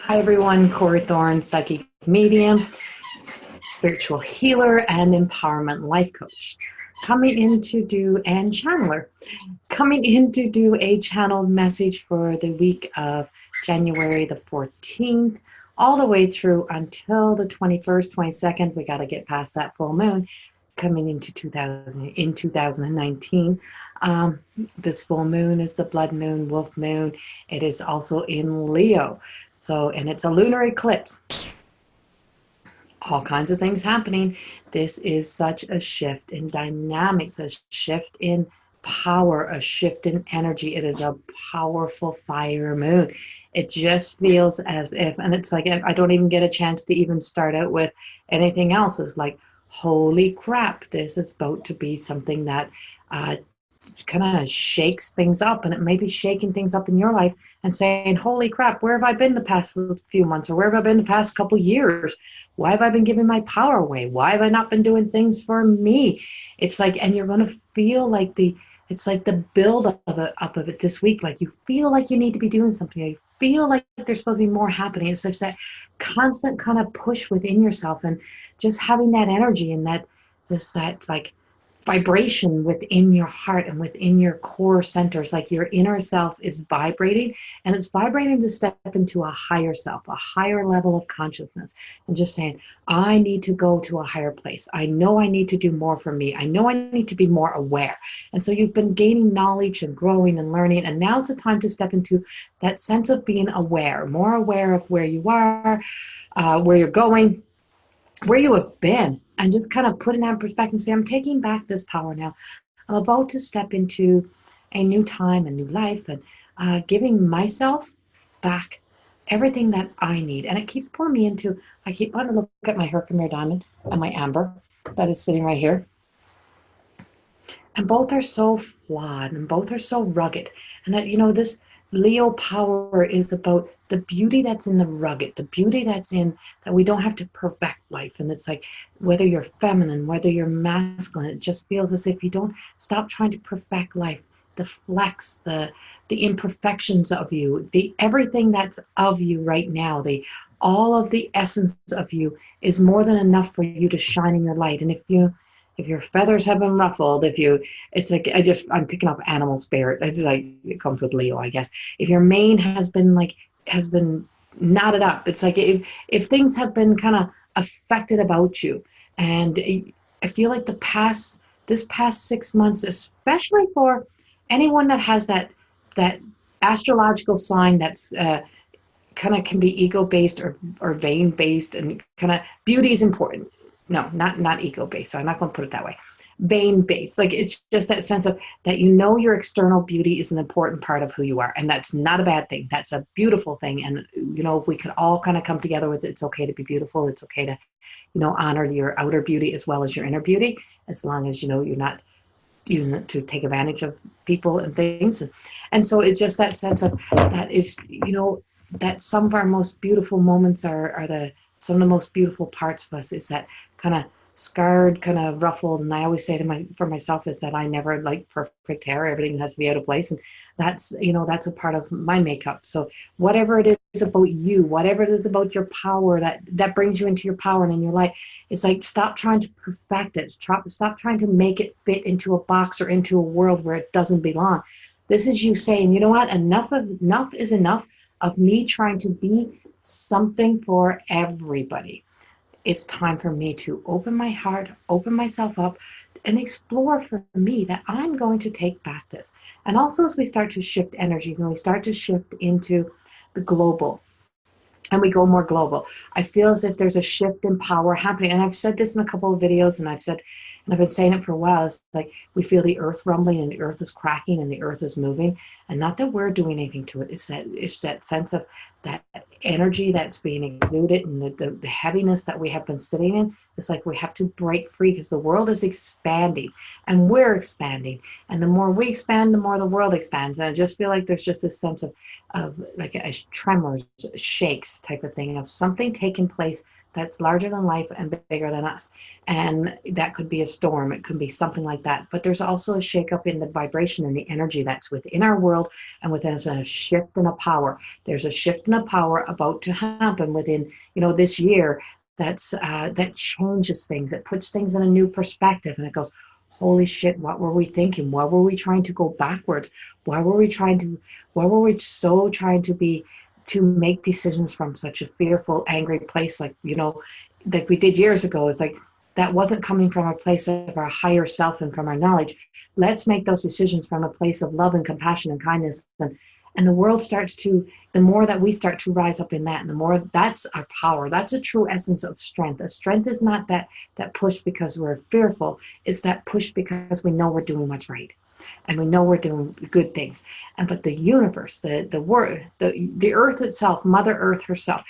Hi everyone, Corey Thorne, psychic medium, spiritual healer, and empowerment life coach. Coming in to do, and channeler, coming in to do a channeled message for the week of January the 14th, all the way through until the 21st, 22nd. We got to get past that full moon coming into 2019. This full moon is the blood moon, wolf moon. It is also in Leo. So, and it's a lunar eclipse. All kinds of things happening. This is such a shift in dynamics, a shift in power, a shift in energy. It is a powerful fire moon. It just feels as if, and it's like I don't even get a chance to even start out with anything else. It's like, holy crap, this is about to be something that kind of shakes things up, and it may be shaking things up in your life and saying, holy crap, where have I been the past few months, or where have I been the past couple years? Why have I been giving my power away? Why have I not been doing things for me? It's like, and you're going to feel like it's like the build up of it this week. Like you feel like you need to be doing something. You feel like there's supposed to be more happening. It's such that constant kind of push within yourself, and just having that energy and that like vibration within your heart and within your core centers. Like your inner self is vibrating, and it's vibrating to step into a higher self, a higher level of consciousness, and just saying, I need to go to a higher place. I know I need to do more for me. I know I need to be more aware. And so you've been gaining knowledge and growing and learning, and now it's a time to step into that sense of being aware, more aware of where you are, where you're going, where you have been, and just kind of putting that in perspective and say, I'm taking back this power now. I'm about to step into a new time, a new life, and giving myself back everything that I need. And it keeps pulling me into, I keep wanting to look at my Herkimer diamond and my amber that is sitting right here. And both are so flawed, and both are so rugged. And that, this Leo power is about the beauty that's in the rugged, the beauty that's in that we don't have to perfect life. And it's like, whether you're feminine, whether you're masculine, it just feels as if you don't stop trying to perfect life. The flex, the imperfections of you, the everything that's of you right now, all of the essence of you is more than enough for you to shine in your light. And if your feathers have been ruffled, it's like, I'm picking up animal spirit. It's like, it comes with Leo, I guess. If your mane has been knotted up, it's like, if things have been kind of affected about you. And I feel like this past 6 months, especially for anyone that has that astrological sign that's, kind of can be ego based or vein based, and kind of beauty is important. No, not ego based. So I'm not going to put it that way. Vein based. Like it's just that sense of that, your external beauty is an important part of who you are. And that's not a bad thing. That's a beautiful thing. And, if we could all kind of come together with it, it's okay to be beautiful. It's okay to, honor your outer beauty as well as your inner beauty, as long as, you're not using it to take advantage of people and things. And so it's just that sense of that is, that some of our most beautiful moments are some of the most beautiful parts of us is that kind of scarred, kind of ruffled. And I always say for myself is that I never like perfect hair. Everything has to be out of place. And that's a part of my makeup. So whatever it is about you, whatever it is about your power that brings you into your power and in your life, it's like, stop trying to perfect it. Stop trying to make it fit into a box or into a world where it doesn't belong. This is you saying, you know what? Enough is enough of me trying to be something for everybody. It's time for me to open my heart, open myself up, and explore for me that I'm going to take back this. And also, as we start to shift energies and we start to shift into the global, and we go more global, I feel as if there's a shift in power happening. And I've said this in a couple of videos, and I've been saying it for a while. It's like we feel the earth rumbling, and the earth is cracking, and the earth is moving. And not that we're doing anything to it. It's that sense of that energy that's being exuded, and the heaviness that we have been sitting in. It's like we have to break free, because the world is expanding and we're expanding. And the more we expand, the more the world expands. And I just feel like there's just this sense of like a tremors, shakes type of thing, of something taking place that's larger than life and bigger than us. And that could be a storm, it could be something like that. But there's also a shakeup in the vibration and the energy that's within our world, and within us, a shift and a power. There's a shift and a power about to happen within, this year, that changes things. It puts things in a new perspective, and it goes, holy shit, what were we thinking? Why were we trying to go backwards? Why were we so trying to make decisions from such a fearful, angry place, like we did years ago? It's like that wasn't coming from a place of our higher self and from our knowledge. Let's make those decisions from a place of love and compassion and kindness, and the world starts to, the more that we start to rise up in that, and the more, that's our power. That's a true essence of strength. A strength is not that push because we're fearful. It's that push because we know we're doing what's right, and we know we're doing good things. But the universe, the world, the earth itself, Mother Earth herself,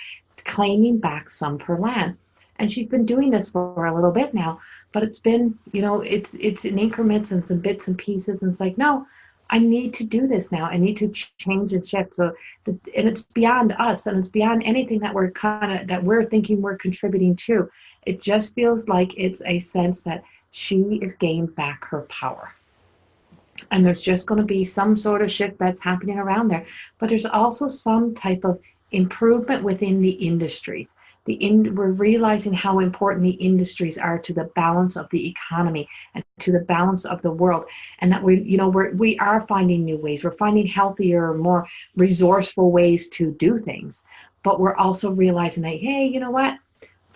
claiming back some of her land. And she's been doing this for a little bit now, but it's been, it's in increments and some bits and pieces. And it's like, no, I need to do this now. I need to change and shift. And it's beyond us, and it's beyond anything that we're thinking we're contributing to. It just feels like it's a sense that she is gaining back her power. And there's just going to be some sort of shift that's happening around there. But there's also some type of improvement within the industries. We're realizing how important the industries are to the balance of the economy and to the balance of the world, and that we are finding new ways. We're finding healthier, more resourceful ways to do things. But we're also realizing that, hey, you know what?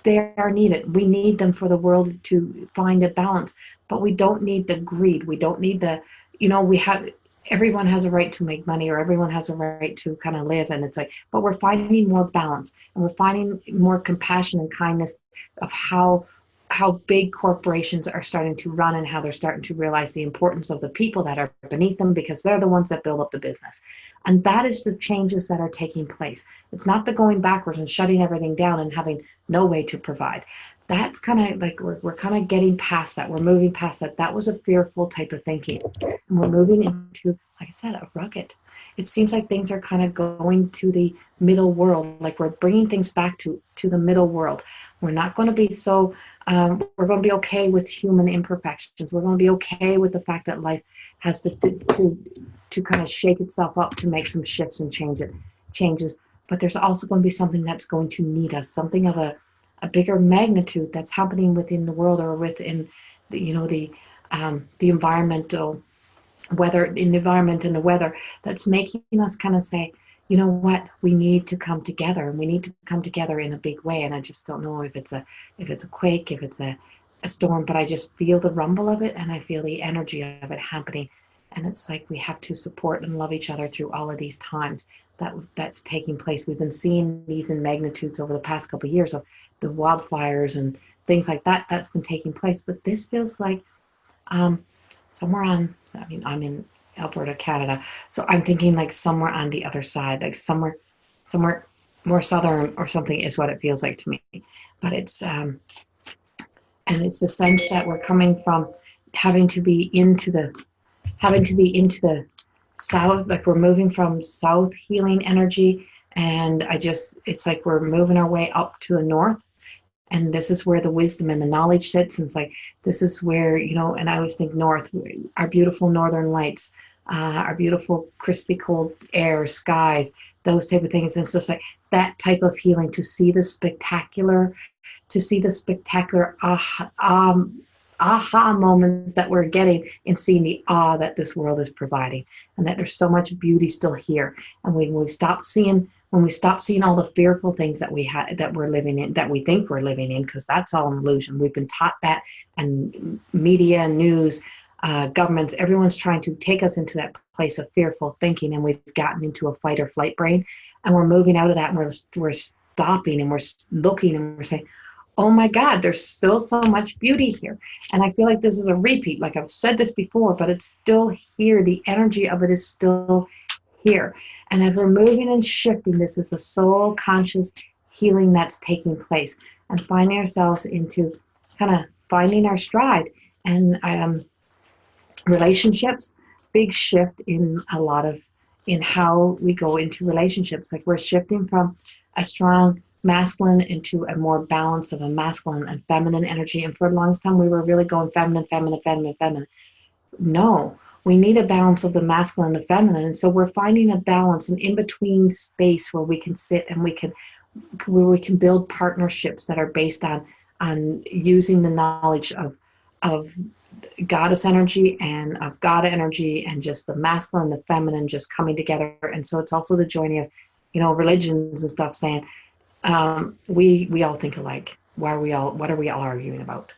They are needed. We need them for the world to find a balance. But we don't need the greed. We don't need everyone has a right to make money, or everyone has a right to kind of live. And it's like, but we're finding more balance, and we're finding more compassion and kindness of how big corporations are starting to run, and how they're starting to realize the importance of the people that are beneath them, because they're the ones that build up the business. And that is the changes that are taking place. It's not the going backwards and shutting everything down and having no way to provide. That's kind of like, we're kind of getting past that. We're moving past that. That was a fearful type of thinking. And we're moving into, like I said, a rugged. It seems like things are kind of going to the middle world. Like we're bringing things back to the middle world. We're not going to be so, we're going to be okay with human imperfections. We're going to be okay with the fact that life has to kind of shake itself up to make some shifts and changes. But there's also going to be something that's going to need us, something of a bigger magnitude that's happening within the world, or within the environmental weather, in the environment and the weather, that's making us kind of say, you know what, we need to come together, and we need to come together in a big way. And I just don't know if it's a quake, if it's a storm, but I just feel the rumble of it, and I feel the energy of it happening. And it's like we have to support and love each other through all of these times that's taking place. We've been seeing these in magnitudes over the past couple of years of the wildfires and things like that that's been taking place. But this feels like somewhere on, I'm in Alberta, Canada, so I'm thinking like somewhere on the other side, like somewhere more southern or something, is what it feels like to me. But it's and it's the sense that we're coming from having to be into the south, like we're moving from south healing energy, and it's like we're moving our way up to the north. And this is where the wisdom and the knowledge sits. And it's like, this is where, and I always think north, our beautiful northern lights, our beautiful crispy cold air, skies, those type of things. And it's just like that type of healing, to see the spectacular aha moments that we're getting in seeing the awe that this world is providing, and that there's so much beauty still here. And when we stop seeing all the fearful things that we're living in, that we think we're living in, because that's all an illusion. We've been taught that, and media, news, governments, everyone's trying to take us into that place of fearful thinking, and we've gotten into a fight or flight brain, and we're moving out of that, and we're stopping, and we're looking, and we're saying, oh my God, there's still so much beauty here. And I feel like this is a repeat. Like I've said this before, but it's still here. The energy of it is still here. And as we're moving and shifting, this is a soul conscious healing that's taking place, and finding ourselves into kind of finding our stride. And relationships, big shift in how we go into relationships. Like we're shifting from a strong masculine into a more balance of a masculine and feminine energy. And for the longest time, we were really going feminine, feminine, feminine, feminine. No, we need a balance of the masculine and feminine. And so we're finding a balance, an in-between space where we can sit and where we can build partnerships that are based on using the knowledge of goddess energy and of God energy, and just the masculine and the feminine just coming together. And so it's also the joining of, religions and stuff, saying, we all think alike. What are we all arguing about?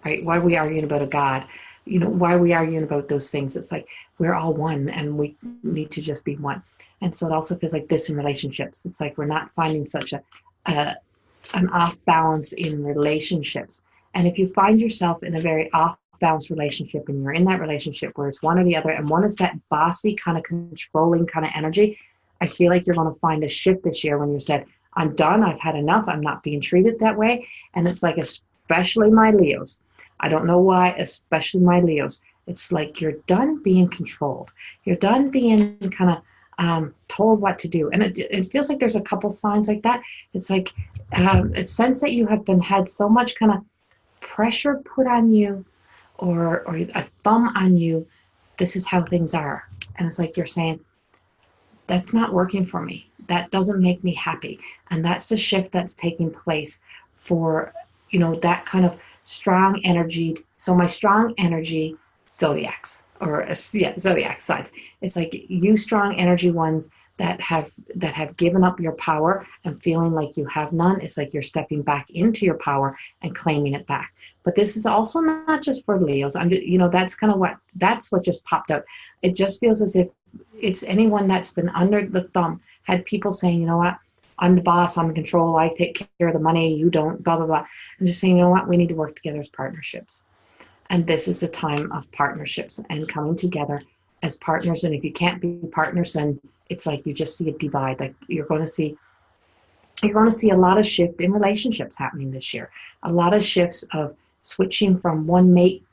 Right? Why are we arguing about a God? Why are we arguing about those things? It's like we're all one and we need to just be one. And so it also feels like this in relationships. It's like we're not finding such an off balance in relationships. And if you find yourself in a very off balance relationship, and you're in that relationship where it's one or the other, and one is that bossy kind of controlling kind of energy, I feel like you're going to find a shift this year when you said, I'm done, I've had enough, I'm not being treated that way. And it's like, especially my Leos, I don't know why, especially my Leos, it's like you're done being controlled. You're done being kind of told what to do. And it feels like there's a couple signs like that. It's like a sense that you have had so much kind of pressure put on you, or a thumb on you. This is how things are. And it's like you're saying, that's not working for me. That doesn't make me happy. And that's the shift that's taking place for, that kind of strong energy. So my strong energy zodiacs, zodiac signs. It's like you strong energy ones that have given up your power and feeling like you have none. It's like you're stepping back into your power and claiming it back. But this is also not just for Leos. That's kind of that's what just popped out. It just feels as if it's anyone that's been under the thumb, had people saying, you know what, I'm the boss, I'm in control, I take care of the money, you don't, blah, blah, blah. And just saying, you know what, we need to work together as partnerships. And this is a time of partnerships and coming together as partners. And if you can't be partners, then it's like you just see a divide. Like you're going to see a lot of shift in relationships happening this year. A lot of shifts of switching from one mate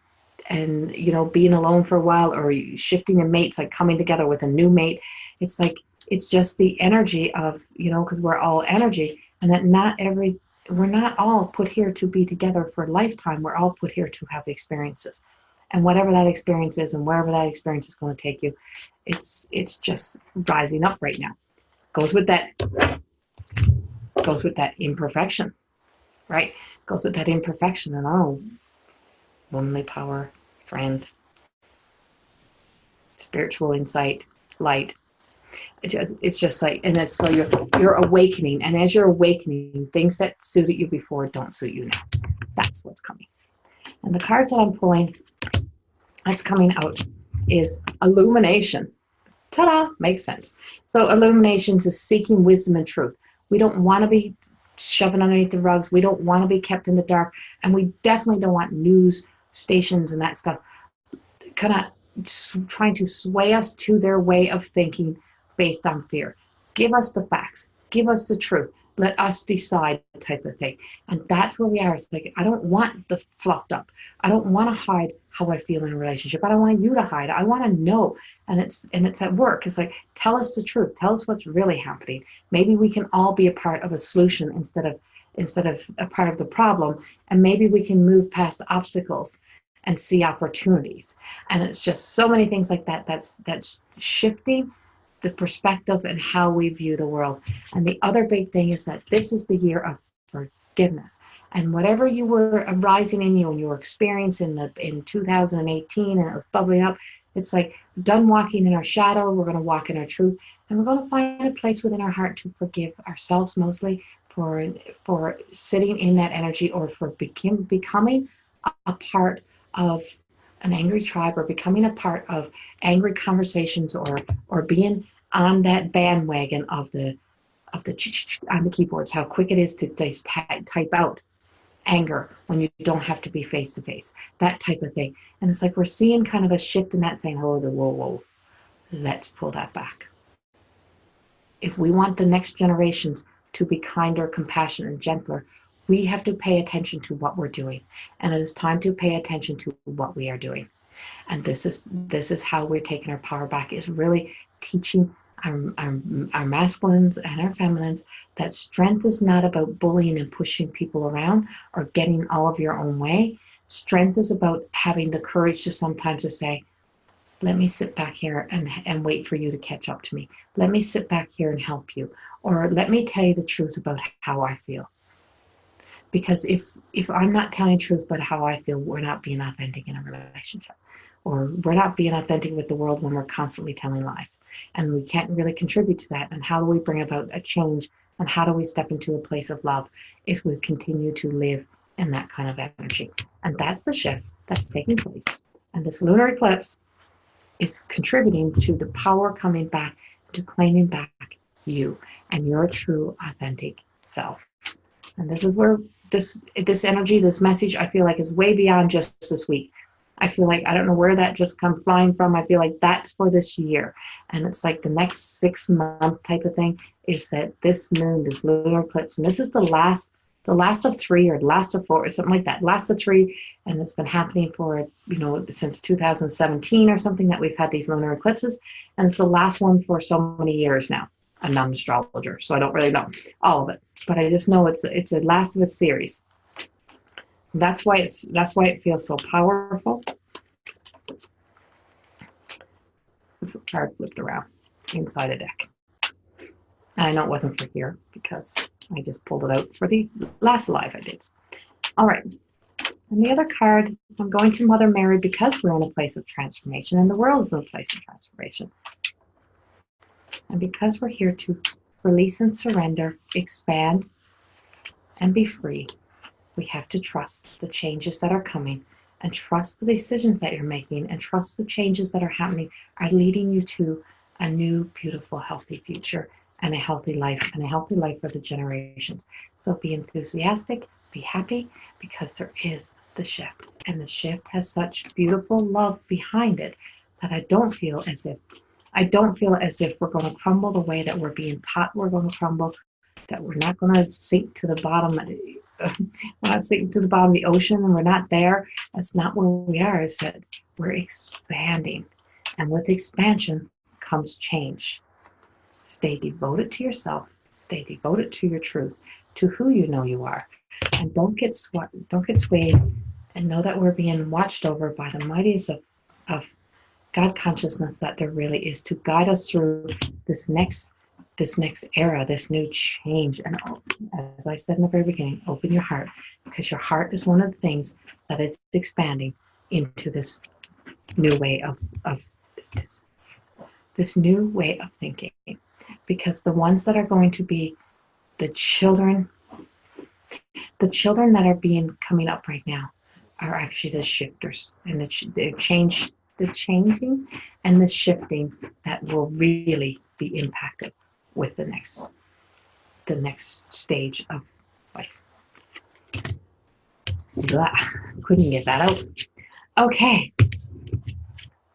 and, being alone for a while, or shifting your mates, like coming together with a new mate. It's like, it's just the energy of, because we're all energy, and that we're not all put here to be together for a lifetime. We're all put here to have experiences. And whatever that experience is and wherever that experience is going to take you, it's just rising up right now. Goes with that imperfection, right? Goes with that imperfection. And womanly power, friend, spiritual insight, light. It's just like, and it's so you're awakening, and as you're awakening, things that suited you before don't suit you now. That's what's coming. And the cards that I'm pulling that's coming out is illumination. Ta-da! Makes sense. So illuminations is seeking wisdom and truth. We don't want to be shoving underneath the rugs. We don't want to be kept in the dark, and we definitely don't want news stations and that stuff kind of trying to sway us to their way of thinking based on fear. Give us the facts. Give us the truth. Let us decide, type of thing. And that's where we are. It's like, I don't want the fluffed up. I don't want to hide how I feel in a relationship. I don't want you to hide. I want to know. And it's at work. It's like, tell us the truth. Tell us what's really happening. Maybe we can all be a part of a solution instead of a part of the problem. And maybe we can move past obstacles and see opportunities. And it's just so many things like that that's shifting the perspective and how we view the world. And the other big thing is that this is the year of forgiveness. And whatever you were arising in you and you were experiencing in 2018 and it was bubbling up, it's like, done walking in our shadow, we're going to walk in our truth. And we're going to find a place within our heart to forgive ourselves, mostly for sitting in that energy, or for becoming a part of an angry tribe, or becoming a part of angry conversations, or being on that bandwagon of the on the keyboards, how quick it is to just type out anger when you don't have to be face to face, that type of thing. And it's like we're seeing kind of a shift in that, saying, whoa, let's pull that back. If we want the next generations to be kinder, compassionate, and gentler, we have to pay attention to what we're doing. And it is time to pay attention to what we are doing. And this is how we're taking our power back, is really teaching our masculines and our feminines, that strength is not about bullying and pushing people around or getting all of your own way. Strength is about having the courage to sometimes to say, let me sit back here and wait for you to catch up to me. Let me sit back here and help you. Or let me tell you the truth about how I feel. Because if I'm not telling the truth about how I feel, we're not being authentic in a relationship. Or we're not being authentic with the world when we're constantly telling lies. And we can't really contribute to that. And how do we bring about a change? And how do we step into a place of love if we continue to live in that kind of energy? And that's the shift that's taking place. And this lunar eclipse is contributing to the power coming back, to claiming back you and your true authentic self. And this is where this energy, this message, I feel like is way beyond just this week. I feel like I don't know where that just come flying from. I feel like that's for this year. And it's like the next 6 month type of thing is that this moon, this lunar eclipse, and this is the last of 3 or the last of 4 or something like that, last of 3. And it's been happening for, since 2017 or something that we've had these lunar eclipses. And it's the last one for so many years now. I'm not an astrologer, so I don't really know all of it, but I just know it's the last of a series. That's why it feels so powerful. It's a card flipped around inside a deck. And I know it wasn't for here because I just pulled it out for the last live I did. All right. And the other card, I'm going to Mother Mary because we're in a place of transformation and the world is in a place of transformation. And because we're here to release and surrender, expand, and be free, we have to trust the changes that are coming and trust the decisions that you're making and trust the changes that are happening are leading you to a new, beautiful, healthy future and a healthy life for the generations. So be enthusiastic, be happy, because there is the shift. And the shift has such beautiful love behind it that I don't feel as if we're going to crumble the way that we're being taught we're going to crumble, that we're not going to sink to the bottom. We're not sinking to the bottom of the ocean and we're not there. That's not where we are. It's that we're expanding. And with expansion comes change. Stay devoted to yourself. Stay devoted to your truth, to who you know you are. And don't get swayed, and know that we're being watched over by the mightiest of God consciousness that there really is to guide us through this next era, this new change. And as I said in the very beginning, open your heart, because your heart is one of the things that is expanding into this new way of this new way of thinking. Because the ones that are going to be the children that are coming up right now are actually the shifters, and the changing and the shifting that will really be impacted with the next stage of life. Blah. Couldn't get that out. Okay,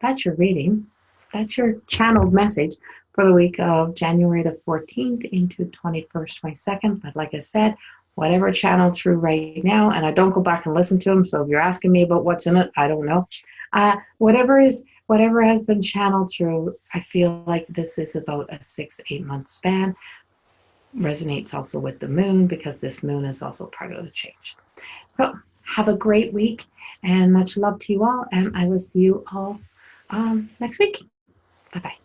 that's your reading. That's your channeled message for the week of January the 14th into 21st, 22nd. But like I said, whatever channeled through right now, and I don't go back and listen to them, so if you're asking me about what's in it, I don't know. Whatever has been channeled through, I feel like this is about a 6-8 month span. Resonates also with the moon, because this moon is also part of the change. So have a great week and much love to you all, and I will see you all next week. Bye-bye.